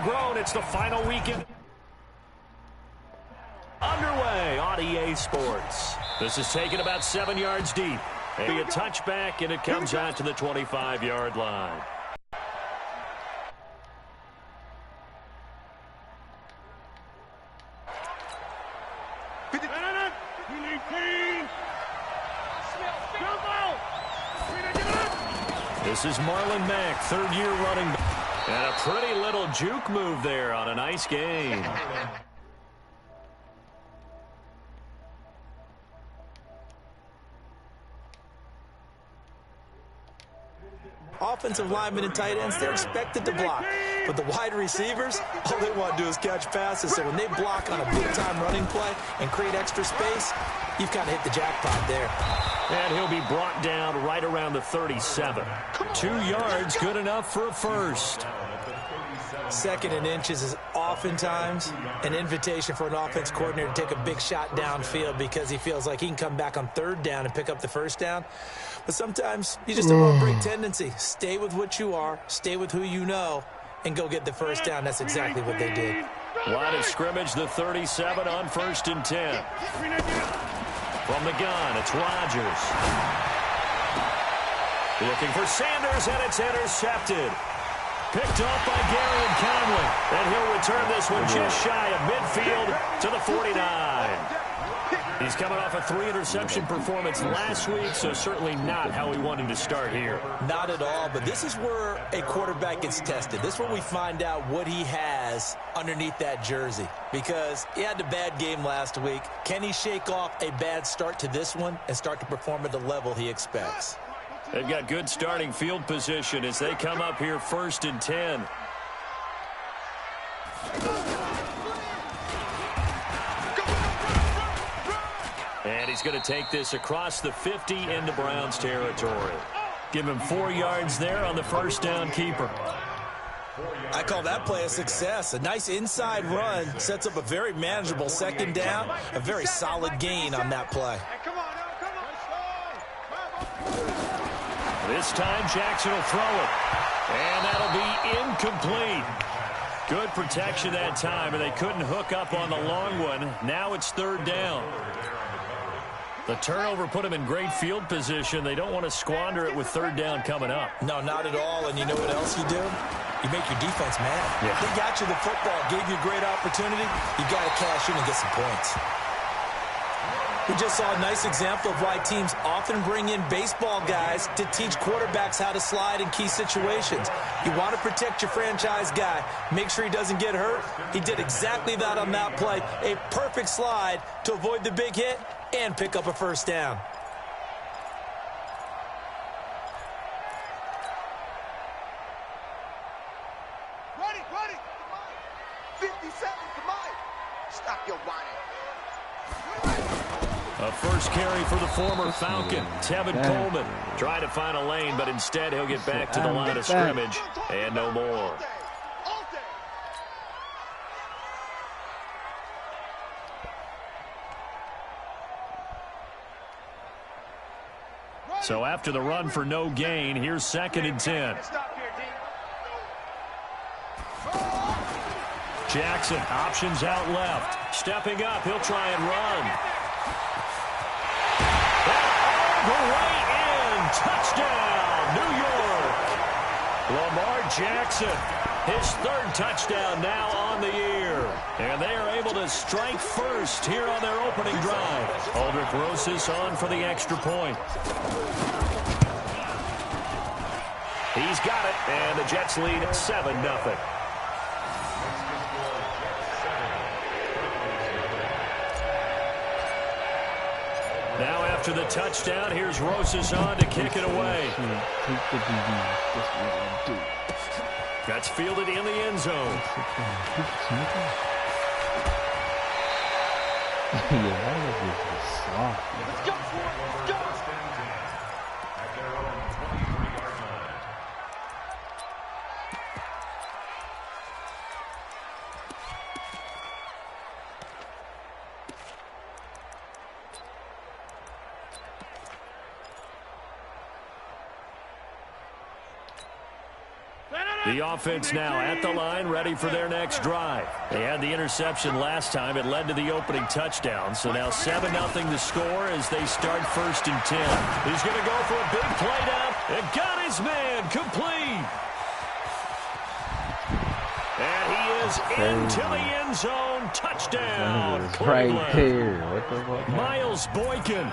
grown. It's the final weekend underway on EA Sports. This is taken about 7 yards deep. A touchback, and it comes out to the 25-yard line. This is Marlon Mack, third-year running back. And a pretty little juke move there on a nice game. Offensive linemen and tight ends, they're expected to block. But the wide receivers, all they want to do is catch passes. So when they block on a big-time running play and create extra space, you've kind of hit the jackpot there. And he'll be brought down right around the 37. 2 yards, good enough for a first. Second and inches is oftentimes an invitation for an offense coordinator to take a big shot downfield because he feels like he can come back on third down and pick up the first down. But sometimes you just don't want to break tendency. Stay with what you are, stay with who you know, and go get the first down. That's exactly what they did. Line of scrimmage, the 37 on 1st and 10. From the gun, it's Rodgers. Looking for Sanders, and it's intercepted. Picked off by Gary and Conley. And he'll return this one just shy of midfield to the 49. He's coming off a 3-interception performance last week, so certainly not how he wanted to start here. Not at all, but this is where a quarterback gets tested. This is where we find out what he has underneath that jersey, because he had a bad game last week. Can he shake off a bad start to this one and start to perform at the level he expects? They've got good starting field position as they come up here 1st and 10. And he's going to take this across the 50 into Browns territory. Give him 4 yards there on the first down keeper. I call that play a success. A nice inside run sets up a very manageable second down. A very solid gain on that play. This time Jackson will throw it. And that'll be incomplete. Good protection that time, and they couldn't hook up on the long one. Now it's 3rd down. The turnover put them in great field position. They don't want to squander it with 3rd down coming up. No, not at all. And you know what else you do? You make your defense mad. Yeah. They got you the football, gave you a great opportunity. You got to cash in and get some points. We just saw a nice example of why teams often bring in baseball guys to teach quarterbacks how to slide in key situations. You want to protect your franchise guy. Make sure he doesn't get hurt. He did exactly that on that play. A perfect slide to avoid the big hit and pick up a first down. Ready. 50 seconds to mine. Stop your whining. A first carry for the former Falcon, Tevin Coleman. Trying to find a lane, but instead he'll get back to the line of scrimmage and no more. So after the run for no gain, here's 2nd and 10. Jackson, options out left. Stepping up, he'll try and run. And all the way in. Touchdown, New York. Lamar Jackson, his 3rd touchdown now on the year. And they are able to strike first here on their opening drive. Aldrich Rosas on for the extra point. He's got it, and the Jets lead 7-0. Now after the touchdown, here's Rosas on to kick it away. That's fielded in the end zone. Let's go. The offense now at the line, ready for their next drive. They had the interception last time. It led to the opening touchdown. So now 7-0 to score as they start 1st and 10. He's going to go for a big play down. And got his man complete. And he is into the end zone. Touchdown, Cleveland. Right there. What the fuck? Miles Boykin.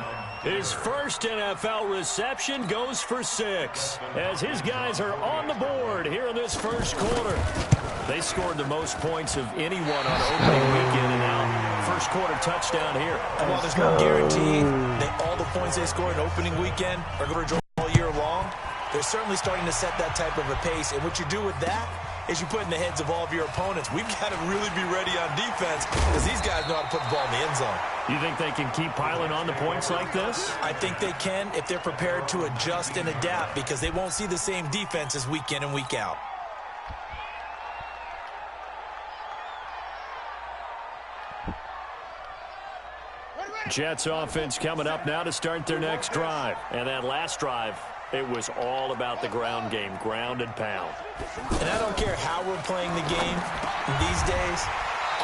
His first NFL reception goes for 6 as his guys are on the board here in this first quarter. They scored the most points of anyone on opening weekend, and now first quarter touchdown here. And while there's no guarantee that all the points they score in opening weekend are going to draw all year long, they're certainly starting to set that type of a pace. And what you do with that is you put in the heads of all of your opponents, we've got to really be ready on defense because these guys know how to put the ball in the end zone. You think they can keep piling on the points like this? I think they can if they're prepared to adjust and adapt because they won't see the same defenses week in and week out. Jets offense coming up now to start their next drive. And that last drive, it was all about the ground game, ground and pound. And I don't care how we're playing the game these days,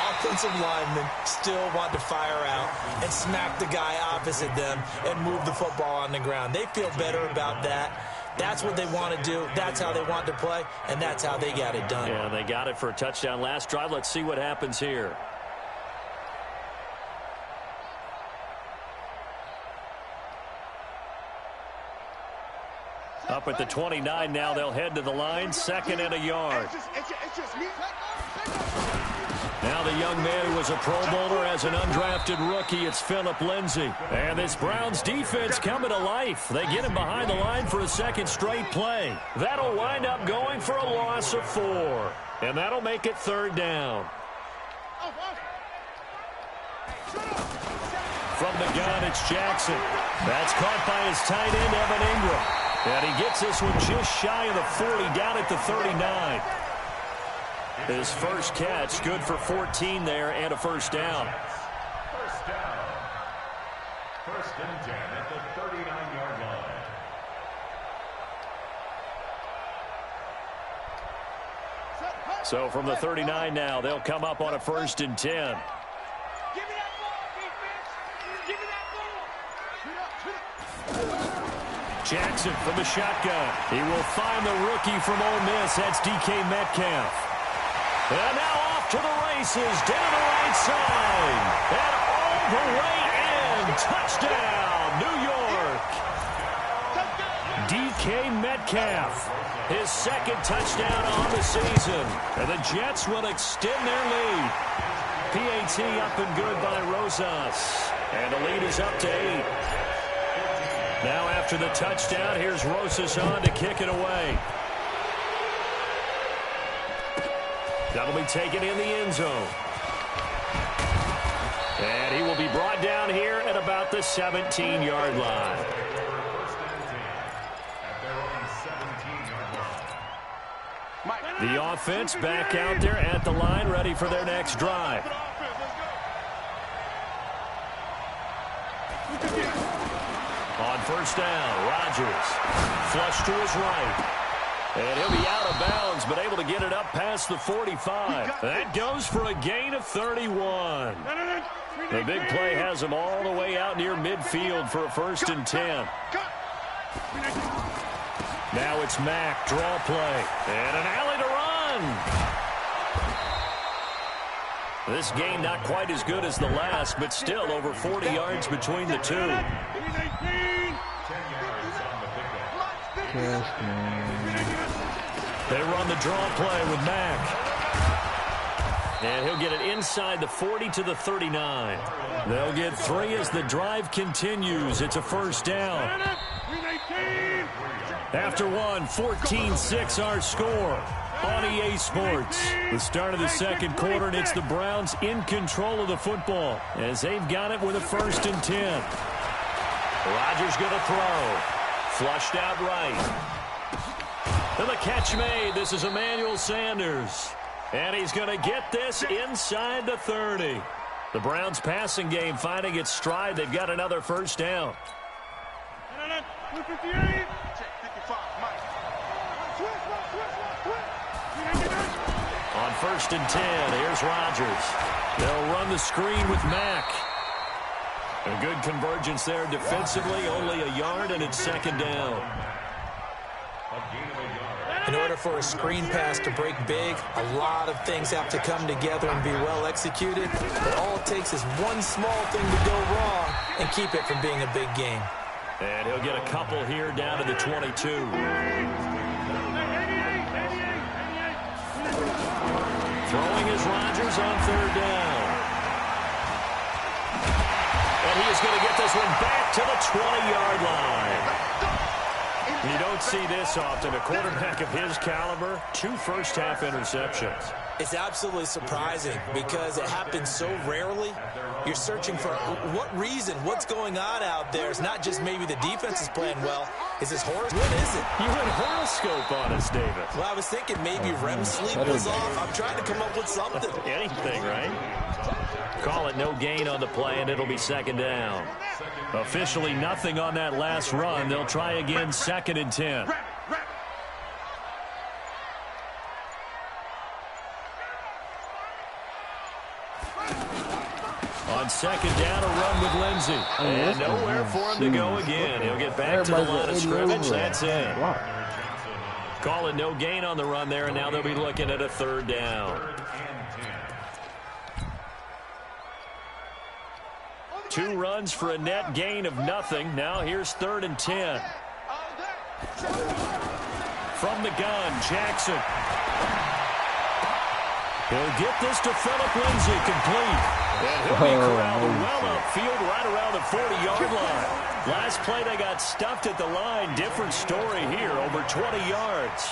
offensive linemen still want to fire out and smack the guy opposite them and move the football on the ground. They feel better about that. That's what they want to do. That's how they want to play, and that's how they got it done. Yeah, they got it for a touchdown last drive. Let's see what happens here. Up at the 29 now, they'll head to the line, 2nd and a yard. Now the young man who was a Pro Bowler as an undrafted rookie, it's Phillip Lindsay. And this Browns defense coming to life. They get him behind the line for a second straight play. That'll wind up going for a loss of 4. And that'll make it 3rd down. From the gun, it's Jackson. That's caught by his tight end, Evan Ingram. And he gets this one just shy of the 40, down at the 39. His first catch, good for 14 there and a first down. First down. 1st and 10 at the 39-yard line. So from the 39 now, they'll come up on a 1st and 10. Jackson from the shotgun. He will find the rookie from Ole Miss. That's DK Metcalf. And now off to the races, down the right side. And all the way in. Touchdown, New York. DK Metcalf. His 2nd touchdown on the season. And the Jets will extend their lead. PAT up and good by Rosas. And the lead is up to 8. Now after the touchdown, here's Rosas on to kick it away. That'll be taken in the end zone. And he will be brought down here at about the 17-yard line. The offense back out there at the line, ready for their next drive. On 1st down, Rodgers flush to his right. And he'll be out of bounds, but able to get it up past the 45. That goes for a gain of 31. The big play has him all the way out near midfield for a 1st and 10. Now it's Mack, draw play, and an alley to run. This game not quite as good as the last, but still over 40 yards between the two. They run the draw play with Mack. And he'll get it inside the 40 to the 39. They'll get 3 as the drive continues. It's a 1st down. After one, 14-6 our score on EA Sports. The start of the 2nd quarter, and it's the Browns in control of the football as they've got it with a 1st and 10. Rodgers going to throw. Flushed out right. And the catch made. This is Emmanuel Sanders. And he's going to get this inside the 30. The Browns passing game finding its stride. They've got another 1st down. 1st and 10. Here's Rodgers. They'll run the screen with Mack. A good convergence there defensively, only a yard, and it's 2nd down. In order for a screen pass to break big, a lot of things have to come together and be well executed. But all it takes is one small thing to go wrong and keep it from being a big game. And he'll get a couple here down to the 22. Throwing is Rodgers on 3rd down. And he is going to get this one back to the 20-yard line. You don't see this often. A quarterback of his caliber, 2 first-half interceptions. It's absolutely surprising because it happens so rarely. You're searching for what reason, what's going on out there. It's not just maybe the defense is playing well. Is this horoscope? What is it? You went horoscope on us, David. Well, I was thinking maybe REM sleep was off. I'm trying to come up with something. Anything, right? Call it no gain on the play, and it'll be 2nd down. Officially nothing on that last run. They'll try again, 2nd and 10. On 2nd down, a run with Lindsey. And nowhere for him to go again. He'll get back to the line of scrimmage. That's it. Call it no gain on the run there, and now they'll be looking at a 3rd down. 2 runs for a net gain of nothing. Now here's 3rd and 10. From the gun, Jackson. He'll get this to Phillip Lindsay, complete. And he'll be corralled well upfield right around the 40-yard line. Last play, they got stuffed at the line. Different story here, over 20 yards.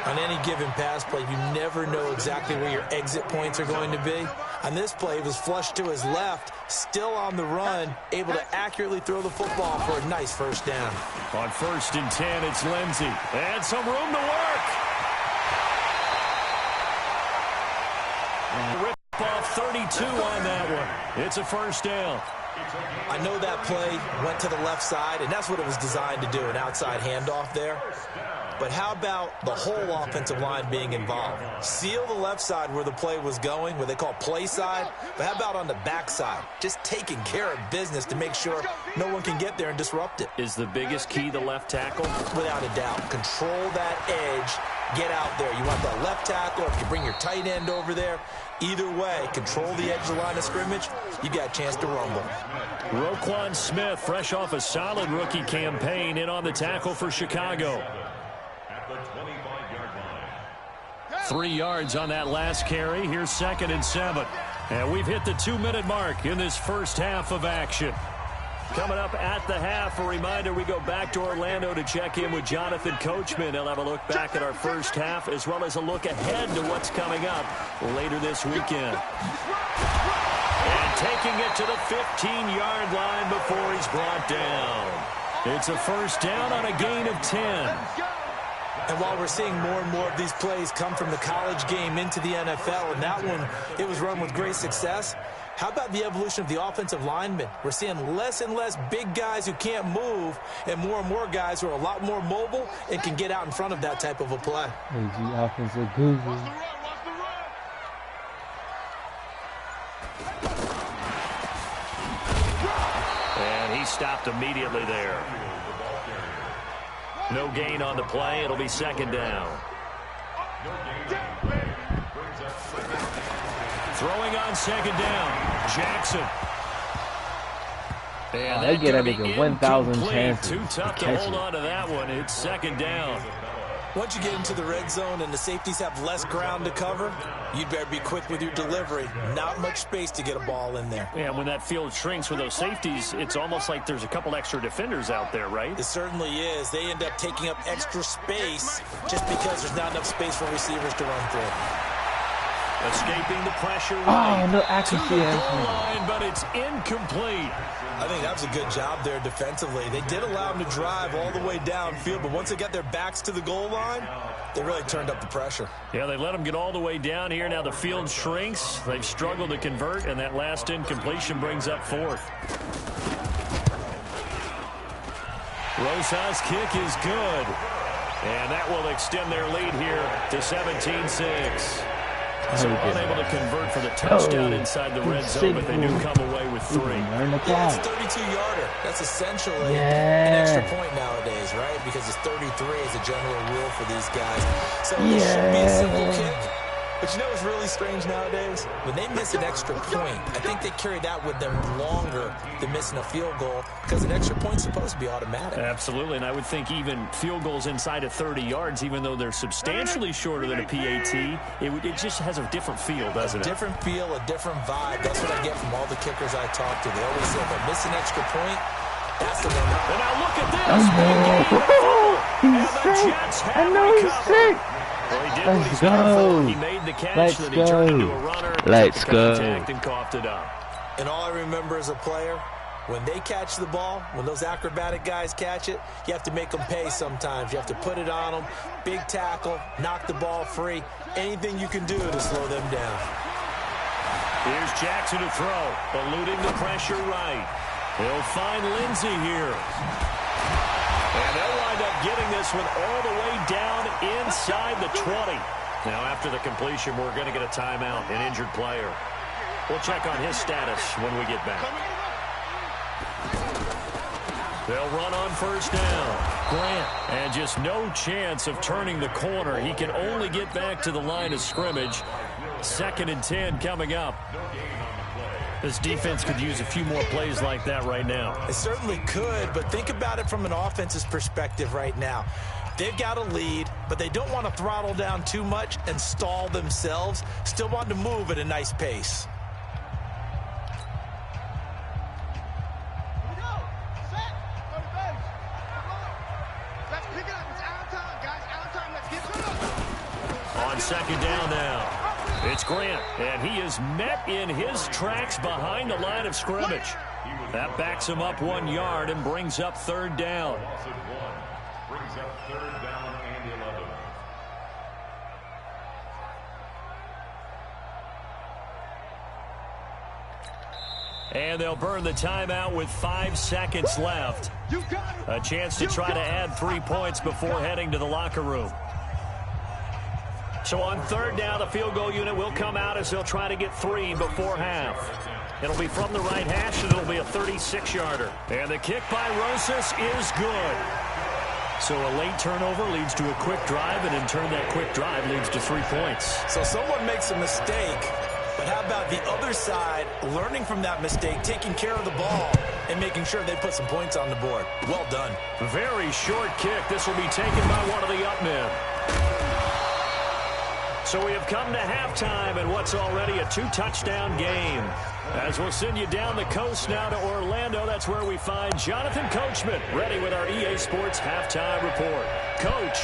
On any given pass play, you never know exactly where your exit points are going to be. On this play, it was flushed to his left, still on the run, able to accurately throw the football for a nice 1st down. On 1st and 10, it's Lindsey. And some room to work. Rip off 32 on that one. It's a 1st down. I know that play went to the left side, and that's what it was designed to do, an outside handoff there. But how about the whole offensive line being involved? Seal the left side where the play was going, where they call play side. But how about on the back side? Just taking care of business to make sure no one can get there and disrupt it. Is the biggest key the left tackle? Without a doubt. Control that edge. Get out there. You want that left tackle. If you bring your tight end over there, either way, control the edge of the line of scrimmage, you got a chance to rumble. Roquan Smith, fresh off a solid rookie campaign, in on the tackle for Chicago. 3 yards on that last carry. Here's 2nd and 7. And we've hit the 2-minute mark in this first half of action. Coming up at the half, a reminder, we go back to Orlando to check in with Jonathan Coachman. He'll have a look back at our first half as well as a look ahead to what's coming up later this weekend. And taking it to the 15-yard line before he's brought down. It's a 1st down on a gain of 10. And while we're seeing more and more of these plays come from the college game into the NFL, and that one, it was run with great success, how about the evolution of the offensive linemen? We're seeing less and less big guys who can't move and more guys who are a lot more mobile and can get out in front of that type of a play. AG offensive guru. And he stopped immediately there. No gain on the play. It'll be 2nd down. Throwing on 2nd down. Jackson. And they get a nigga 1,000 chances. Too tough to hold on to that one. It's 2nd down. Once you get into the red zone and the safeties have less ground to cover, you'd better be quick with your delivery. Not much space to get a ball in there. Yeah, when that field shrinks with those safeties, it's almost like there's a couple extra defenders out there, right? It certainly is. They end up taking up extra space just because there's not enough space for receivers to run through. Escaping the pressure right no accuracy to the goal line, but it's incomplete. I think that was a good job there defensively. They did allow them to drive all the way downfield, but once they got their backs to the goal line, they really turned up the pressure. Yeah, they let them get all the way down here. Now the field shrinks. They've struggled to convert, and that last incompletion brings up 4th. Rosas' kick is good. And that will extend their lead here to 17-6. So unable to convert for the touchdown inside the red zone, but they do come away with 3. Yeah, it's a 32-yarder. That's essentially an extra point nowadays, right? Because it's 33 as a general rule for these guys. So it should be a simple kick. But you know what's really strange nowadays? When they miss an extra point, I think they carry that with them longer than missing a field goal because an extra point's supposed to be automatic. Absolutely, and I would think even field goals inside of 30 yards, even though they're substantially shorter than a PAT, it just has a different feel, doesn't it? A different feel, a different vibe. That's what I get from all the kickers I talk to. They always say, if I miss an extra point, that's the one. And now look at this. And the Jets have recovered. Well, he did what he's done for. He made the catch, then he turned into a runner. Let's go. And coughed it up. And all I remember as a player, when they catch the ball, when those acrobatic guys catch it, you have to make them pay sometimes. You have to put it on them, big tackle, knock the ball free, anything you can do to slow them down. Here's Jackson to throw, eluding the pressure right. He'll find Lindsey here. And they'll wind up getting this one all the way down inside the 20. Now, after the completion, we're going to get a timeout, an injured player. We'll check on his status when we get back. They'll run on first down. Grant, and just no chance of turning the corner. He can only get back to the line of scrimmage. 2nd and 10 coming up. This defense could use a few more plays like that right now. It certainly could, but think about it from an offense's perspective right now. They've got a lead, but they don't want to throttle down too much and stall themselves. Still want to move at a nice pace. On 2nd down now. It's Grant, and he is met in his tracks behind the line of scrimmage. That backs him up 1 yard and brings up 3rd down. Brings up 3rd down and 11. And they'll burn the timeout with 5 seconds left. A chance to try to add 3 points before heading to the locker room. So on 3rd down, the field goal unit will come out as they'll try to get 3 before half. It'll be from the right hash, and it'll be a 36-yarder. And the kick by Rosas is good. So a late turnover leads to a quick drive, and in turn that quick drive leads to 3 points. So someone makes a mistake, but how about the other side learning from that mistake, taking care of the ball, and making sure they put some points on the board? Well done. Very short kick. This will be taken by one of the up men. So we have come to halftime in what's already a 2-touchdown game. As we'll send you down the coast now to Orlando, that's where we find Jonathan Coachman, ready with our EA Sports halftime report. Coach,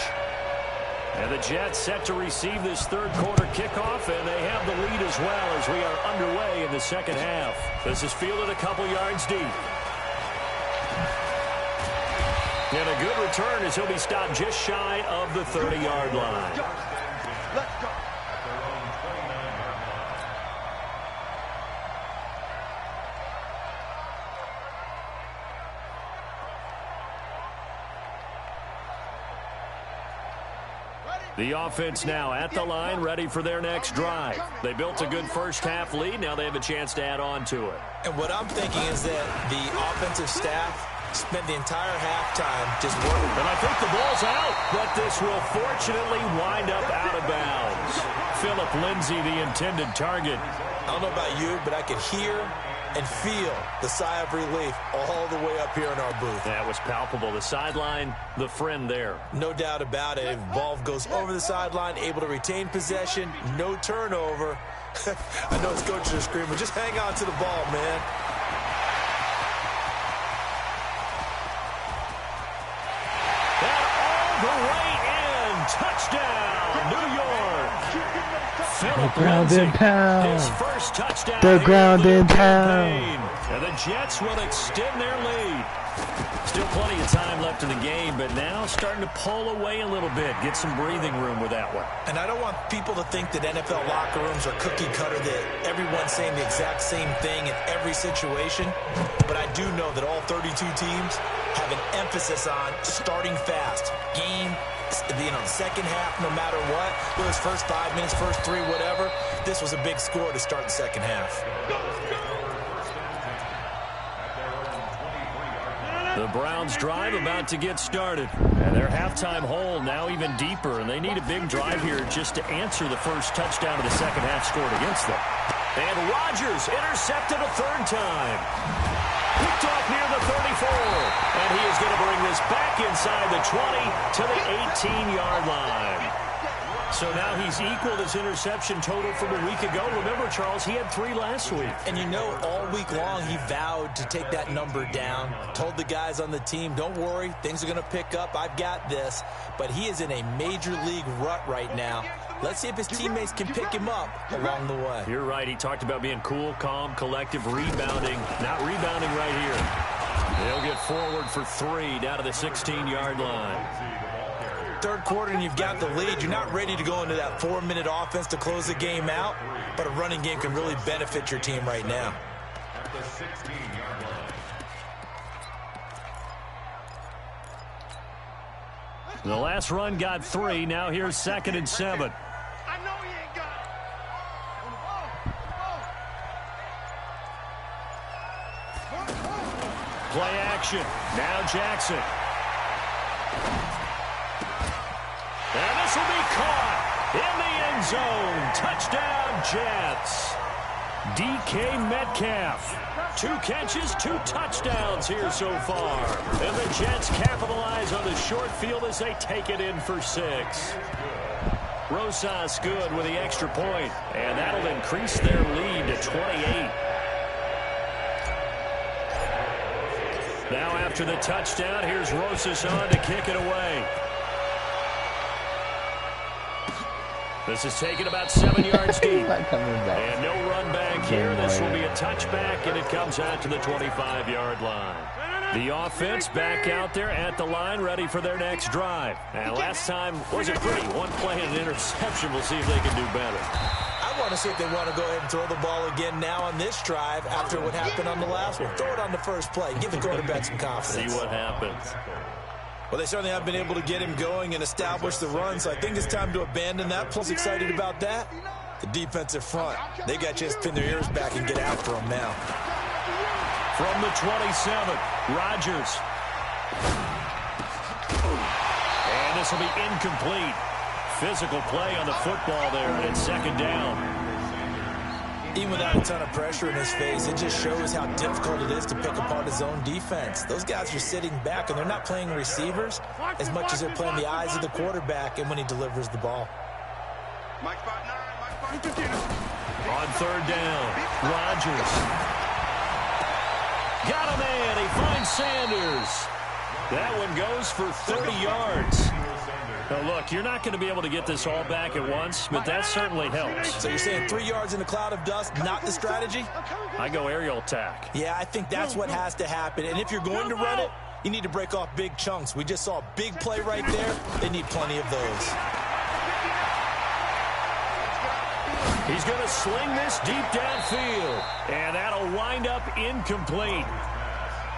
and the Jets set to receive this 3rd quarter kickoff, and they have the lead as well as we are underway in the 2nd half. This is fielded a couple yards deep. And a good return as he'll be stopped just shy of the 30-yard line. Let's go. The offense now at the line, ready for their next drive. They built a good first-half lead. Now they have a chance to add on to it. And what I'm thinking is that the offensive staff spent the entire halftime just working. And I think the ball's out, but this will fortunately wind up out of bounds. Philip Lindsay, the intended target. I don't know about you, but I could hear and feel the sigh of relief all the way up here in our booth. That was palpable. The sideline, the friend there. No doubt about it. If ball goes over the sideline, able to retain possession, no turnover. I know it's coaches are screaming, just hang on to the ball, man. Touchdown, New York. The ground and pound. His first touchdown. The ground and pound. And the Jets will extend their lead. Still plenty of time left in the game, but now starting to pull away a little bit. Get some breathing room with that one. And I don't want people to think that NFL locker rooms are cookie cutter, that everyone's saying the exact same thing in every situation. But I do know that all 32 teams have an emphasis on starting fast. Second half, no matter what, those first 5 minutes, first 3, whatever, this was a big score to start the second half. The Browns drive about to get started. And their halftime hole now even deeper, and they need a big drive here just to answer the first touchdown of the second half scored against them. And Rodgers intercepted a third time. Picked off near the 34. And he is going to bring this back inside the 20 to the 18-yard line. So now he's equaled his interception total from a week ago. Remember, Charles, he had 3 last week. And you know, all week long he vowed to take that number down. Told the guys on the team, don't worry, things are going to pick up. I've got this. But he is in a major league rut right now. Let's see if his teammates can pick him up along the way. You're right. He talked about being cool, calm, collective, rebounding. Not rebounding right here. They'll get forward for 3 down to the 16-yard line. Third quarter and you've got the lead. You're not ready to go into that 4-minute offense to close the game out, but a running game can really benefit your team right now. At the 16-yard line. The last run got 3. Now here's 2nd and 7. I know he ain't got it. Play action. Now Jackson. And this will be caught in the end zone. Touchdown, Jets. DK Metcalf. 2 catches, 2 touchdowns here so far. And the Jets capitalize on the short field as they take it in for 6. Rosas good with the extra point. And that'll increase their lead to 28. Now after the touchdown, here's Rosas on to kick it away. This is taken about 7 yards deep. And no run back here. This will be a touchback, and it comes out to the 25-yard line. The offense back out there at the line, ready for their next drive. And last time wasn't pretty. 1 play and an interception. We'll see if they can do better. I want to see if they want to go ahead and throw the ball again now on this drive after what happened on the last one. Throw it on the first play. Give the quarterback some confidence. See what happens. Well, they certainly have been able to get him going and establish the run, so I think it's time to abandon that. Plus excited about that. The defensive front, they got to just pin their ears back and get after him now. From the 27, Rodgers. And this will be incomplete. Physical play on the football there, and it's 2nd down. Even without a ton of pressure in his face, it just shows how difficult it is to pick apart his own defense. Those guys are sitting back, and they're not playing receivers as much as they're playing the eyes of the quarterback and when he delivers the ball. On 3rd down, Rodgers. Got a man. He finds Sanders. That one goes for 30 yards. Now, look, you're not going to be able to get this all back at once, but that certainly helps. So you're saying 3 yards in a cloud of dust, not the strategy? I go aerial attack. Yeah, I think that's what has to happen. And if you're going to run it, you need to break off big chunks. We just saw a big play right there. They need plenty of those. He's going to sling this deep downfield, and that'll wind up incomplete.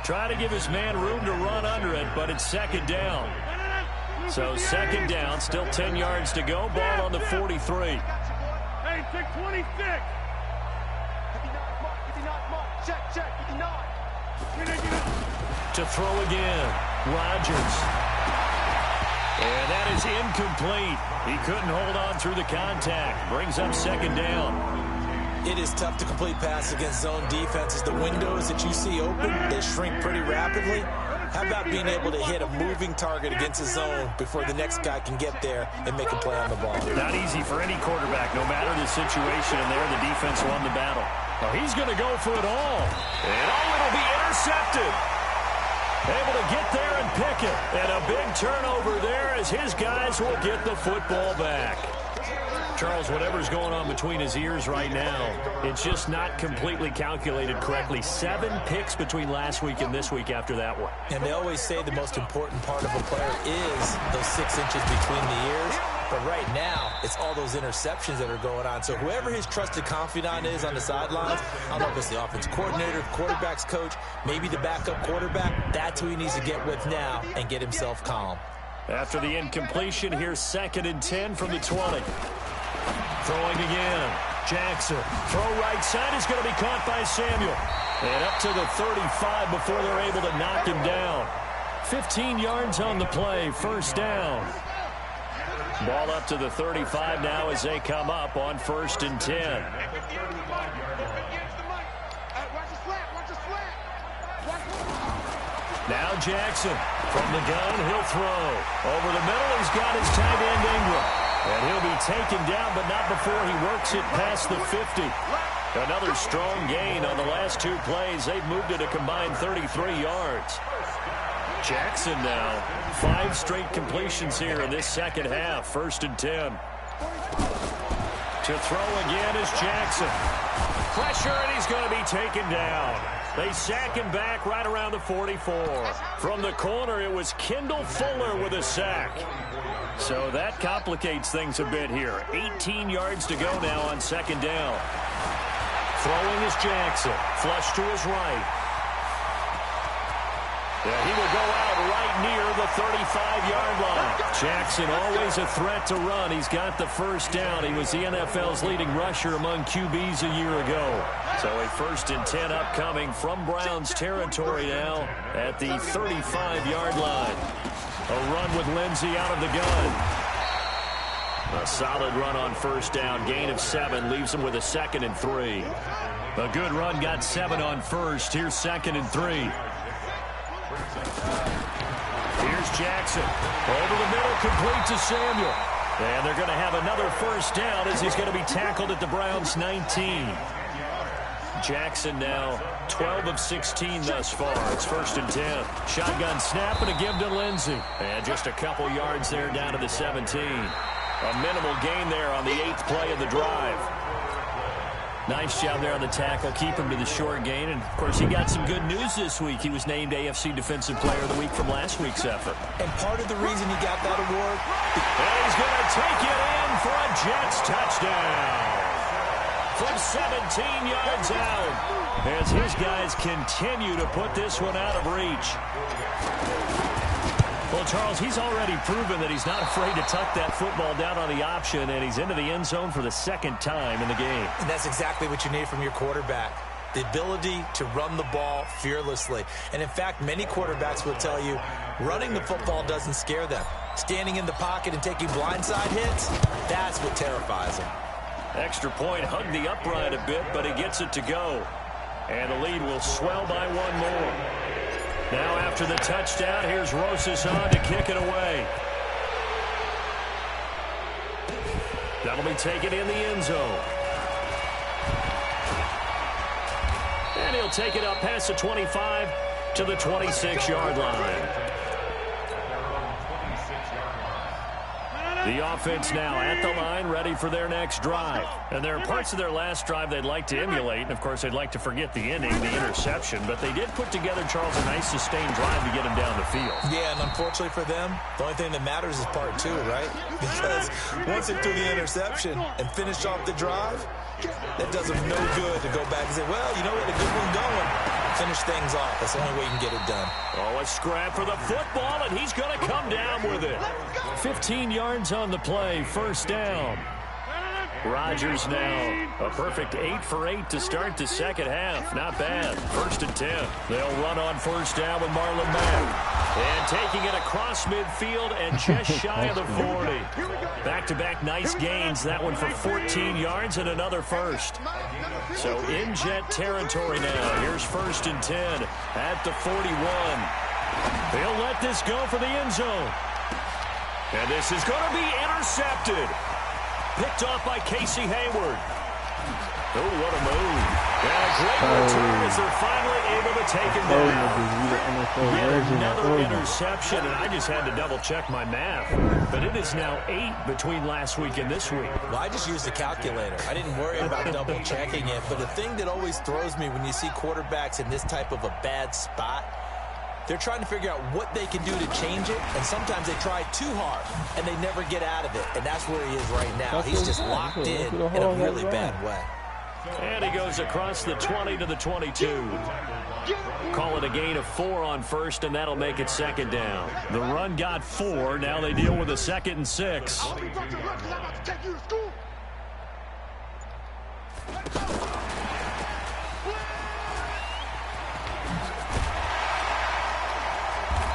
Try to give his man room to run under it, but it's 2nd down. So 2nd down, still 10 yards to go. Ball on the 43. Hey, check 26. To throw again, Rodgers. And that is incomplete. He couldn't hold on through the contact. Brings up 2nd down. It is tough to complete pass against zone defenses. The windows that you see open, they shrink pretty rapidly. How about being able to hit a moving target against a zone before the next guy can get there and make a play on the ball? Not easy for any quarterback, no matter the situation, and there the defense won the battle. Well, he's going to go for it all. And it'll be intercepted. Able to get there and pick it. And a big turnover there as his guys will get the football back. Charles, whatever's going on between his ears right now, it's just not completely calculated correctly. 7 picks between last week and this week after that one. And they always say the most important part of a player is those 6 inches between the ears. But right now, it's all those interceptions that are going on. So whoever his trusted confidant is on the sidelines, I don't know if it's the offensive coordinator, the quarterback's coach, maybe the backup quarterback, that's who he needs to get with now and get himself calm. After the incompletion, here's 2nd and 10 from the 20. Throwing again. Jackson. Throw right side is going to be caught by Samuel. And up to the 35 before they're able to knock him down. 15 yards on the play. 1st down. Ball up to the 35 now as they come up on 1st and 10. Now Jackson from the gun, he'll throw. Over the middle, he's got his tight end Ingram. And he'll be taken down, but not before he works it past the 50. Another strong gain on the last 2 plays. They've moved it a combined 33 yards. Jackson now, 5 straight completions here in this second half. 1st and 10. To throw again is Jackson. Pressure, and he's going to be taken down. They sack him back right around the 44. From the corner, it was Kendall Fuller with a sack. So that complicates things a bit here. 18 yards to go now on 2nd down. Throwing is Jackson. Flush to his right. Yeah, he will go out right near the 35-yard line. Jackson always a threat to run. He's got the 1st down. He was the NFL's leading rusher among QBs a year ago. So a 1st and 10 upcoming from Browns territory now at the 35-yard line. A run with Lindsey out of the gun. A solid run on 1st down. Gain of 7 leaves him with a 2nd and 3. A good run got 7 on 1st. Here's 2nd and 3. Here's Jackson. Over the middle, complete to Samuel. And they're going to have another 1st down as he's going to be tackled at the Browns' 19. Jackson now 12 of 16 thus far. It's 1st and 10. Shotgun snap and a give to Lindsey. And just a couple yards there down to the 17. A minimal gain there on the 8th play of the drive. Nice job there on the tackle. Keep him to the short gain. And, of course, he got some good news this week. He was named AFC Defensive Player of the Week from last week's effort. And part of the reason he got that award... And he's going to take it in for a Jets touchdown. From 17 yards out. As his guys continue to put this one out of reach. Well, Charles, he's already proven that he's not afraid to tuck that football down on the option, and he's into the end zone for the 2nd time in the game. And that's exactly what you need from your quarterback. The ability to run the ball fearlessly. And, in fact, many quarterbacks will tell you running the football doesn't scare them. Standing in the pocket and taking blindside hits, that's what terrifies them. Extra point hugged the upright a bit, but he gets it to go. And the lead will swell by 1 more. Now after the touchdown, here's Rosas on to kick it away. That'll be taken in the end zone. And he'll take it up past the 25 to the 26-yard line. The offense now at the line, ready for their next drive. And there are parts of their last drive they'd like to emulate. And, of course, they'd like to forget the inning, the interception. But they did put together, Charles, a nice sustained drive to get him down the field. Yeah, and unfortunately for them, the only thing that matters is part 2, right? Because once they threw the interception and finished off the drive, that does them no good to go back and say, well, you know what, a good one going. Finish things off. That's the only way you can get it done. Oh, a scrap for the football, and he's going to come down with it. 15 yards on the play, 1st down. Rodgers now a perfect 8 for 8 to start the second half. Not bad. 1st and 10. They'll run on 1st down with Marlon Mack. And taking it across midfield and just shy of the 40. Back-to-back nice gains. That one for 14 yards and another 1st. So in Jet territory now. Here's 1st and 10 at the 41. They'll let this go for the end zone. And this is going to be intercepted. Picked off by Casey Hayward. Oh, what a move. And a great return as they're finally able to take him down. Yet another interception, and I just had to double-check my math. But it is now 8 between last week and this week. Well, I just used the calculator. I didn't worry about double-checking it. But the thing that always throws me when you see quarterbacks in this type of a bad spot They're trying to figure out what they can do to change it, and sometimes they try too hard, and they never get out of it, and that's where he is right now. He's just locked in a really bad way. And he goes across the 20 to the 22. Call it a gain of 4 on first, and that'll make it second down. The run got 4. Now they deal with a 2nd and 6.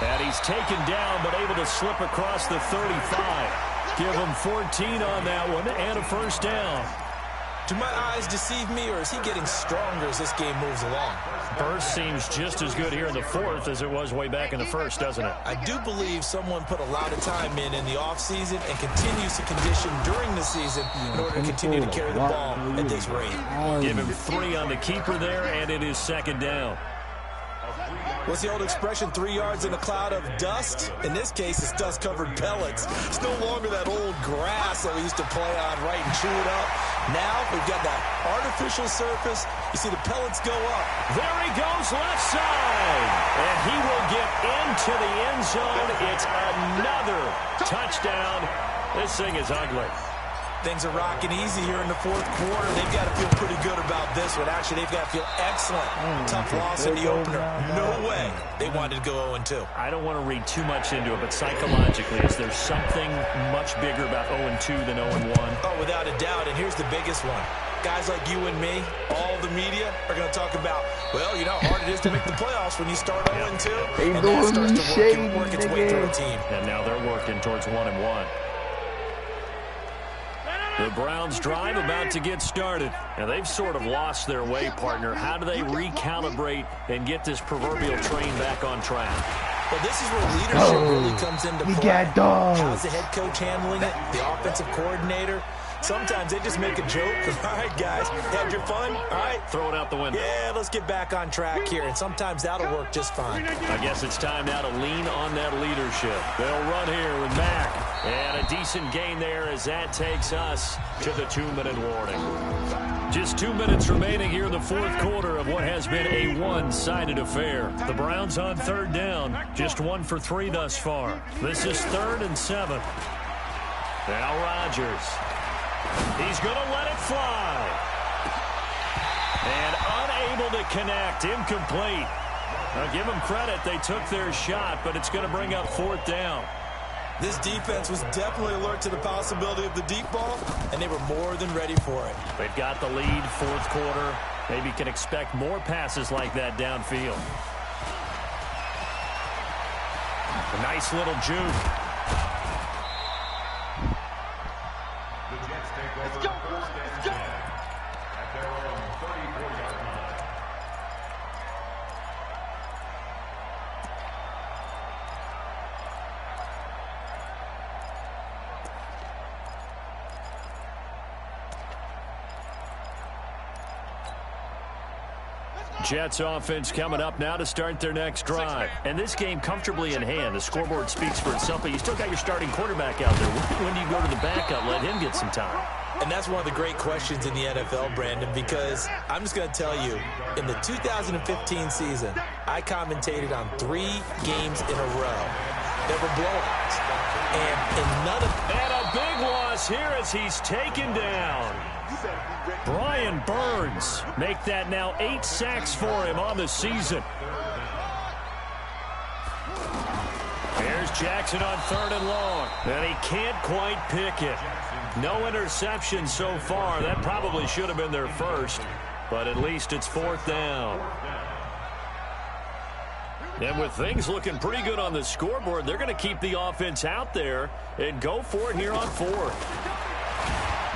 And he's taken down, but able to slip across the 35. Give him 14 on that one, and a first down. Do my eyes deceive me, or is he getting stronger as this game moves along? Burst seems just as good here in the 4th as it was way back in the 1st, doesn't it? I do believe someone put a lot of time in the offseason and continues to condition during the season in order to continue to carry the ball at this rate. Give him 3 on the keeper there, and it is second down. What's the old expression, 3 yards in a cloud of dust? In this case, it's dust-covered pellets. It's no longer that old grass that we used to play on, right, and chew it up. Now we've got that artificial surface. You see the pellets go up. There he goes, left side. And he will get into the end zone. It's another touchdown. This thing is ugly. Things are rocking easy here in the 4th quarter. They've got to feel pretty good about this one. Actually, they've got to feel excellent. Tough loss in the opener. No way they wanted to go 0-2. I don't want to read too much into it, but psychologically, is there something much bigger about 0-2 than 0-1? Oh, without a doubt, and here's the biggest one. Guys like you and me, all the media, are going to talk about, well, you know how hard it is to make the playoffs when you start 0-2. And that starts to work its way through a team. And now they're working towards 1-1. The Browns drive about to get started. And they've sort of lost their way, partner. How do they recalibrate and get this proverbial train back on track? Well, this is where leadership really comes into play. How's the head coach handling it? The offensive coordinator? Sometimes they just make a joke. All right, guys, had your fun? All right. Throw it out the window. Yeah, let's get back on track here. And sometimes that'll work just fine. I guess it's time now to lean on that leadership. They'll run here with Mack. And a decent gain there as that takes us to the 2-minute warning. Just 2 minutes remaining here in the 4th quarter of what has been a one-sided affair. The Browns on 3rd down. Just 1 for 3 thus far. This is 3rd and 7. Now Rodgers. He's going to let it fly. And unable to connect. Incomplete. Now give them credit. They took their shot, but it's going to bring up 4th down. This defense was definitely alert to the possibility of the deep ball, and they were more than ready for it. They've got the lead, 4th quarter. Maybe can expect more passes like that downfield. A nice little juke. Let's go, let's go. At their own 34-yard line. Jets offense coming up now to start their next drive. And this game comfortably in hand. The scoreboard speaks for itself, but you still got your starting quarterback out there. When do you go to the backup? Let him get some time. And that's one of the great questions in the NFL, Brandon, because I'm just going to tell you, in the 2015 season, I commentated on 3 games in a row. They were blowouts. And in none of... And a big loss here as he's taken down. Brian Burns make that now 8 sacks for him on the season. Here's Jackson on 3rd and long. And he can't quite pick it. No interception so far. That probably should have been their first. But at least it's 4th down. And with things looking pretty good on the scoreboard, they're going to keep the offense out there and go for it here on 4th.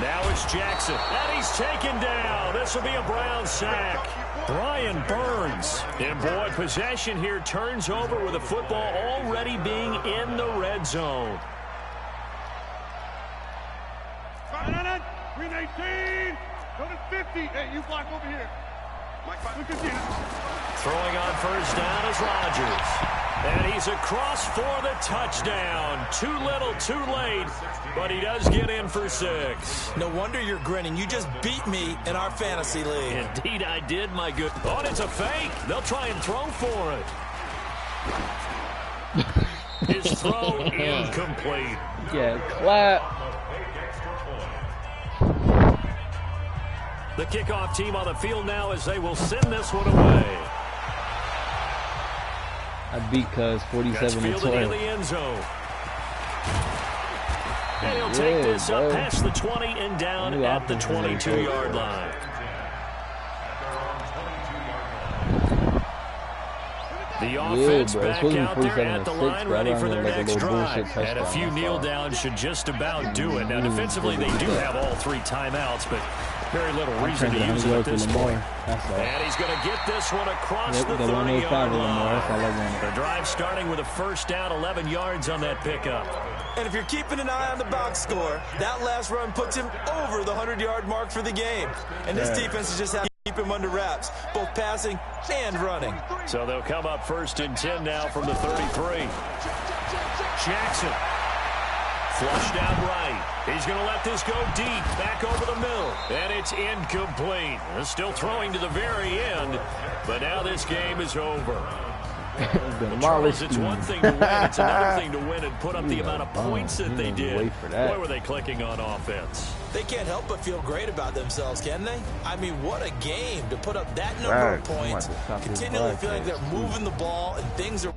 Now it's Jackson. And he's taken down. This will be a Brown sack. Brian Burns. And boy, possession here turns over with the football already being in the red zone. 319. Go to 50. Hey, you block over here. Look at this. Throwing on first down is Rodgers. And he's across for the touchdown. Too little, too late. But he does get in for 6. No wonder you're grinning. You just beat me in our fantasy league. Indeed I did, my good. Oh, and it's a fake. They'll try and throw for it. His throw incomplete. Yeah, clap. The kickoff team on the field now as they will send this one away. I beat Cuz 47 to 12. In the end zone. And he'll take this up past the 20 and down at the 22-yard line. The offense back out there at the line, ready for their next drive. And a few kneel downs should just about do it. Now, defensively, they do have all 3 timeouts, but very little reason to use them at this point. And he's going to get this one across the 30-yard line. The drive starting with a first down, 11 yards on that pickup. And if you're keeping an eye on the box score, that last run puts him over the 100-yard mark for the game. And this defense is just having to keep him under wraps, both passing and running. So they'll come up first and 10 now from the 33. Jackson. Flushed out right. He's going to let this go deep, back over the middle. And it's incomplete. They're still throwing to the very end, but now this game is over. Charles, it's one thing to win. It's another thing to win and put up the amount of points that they did. Boy, were they clicking on offense. They can't help but feel great about themselves, can they? I mean, what a game to put up that number of points, continually feeling like they're moving the ball and things are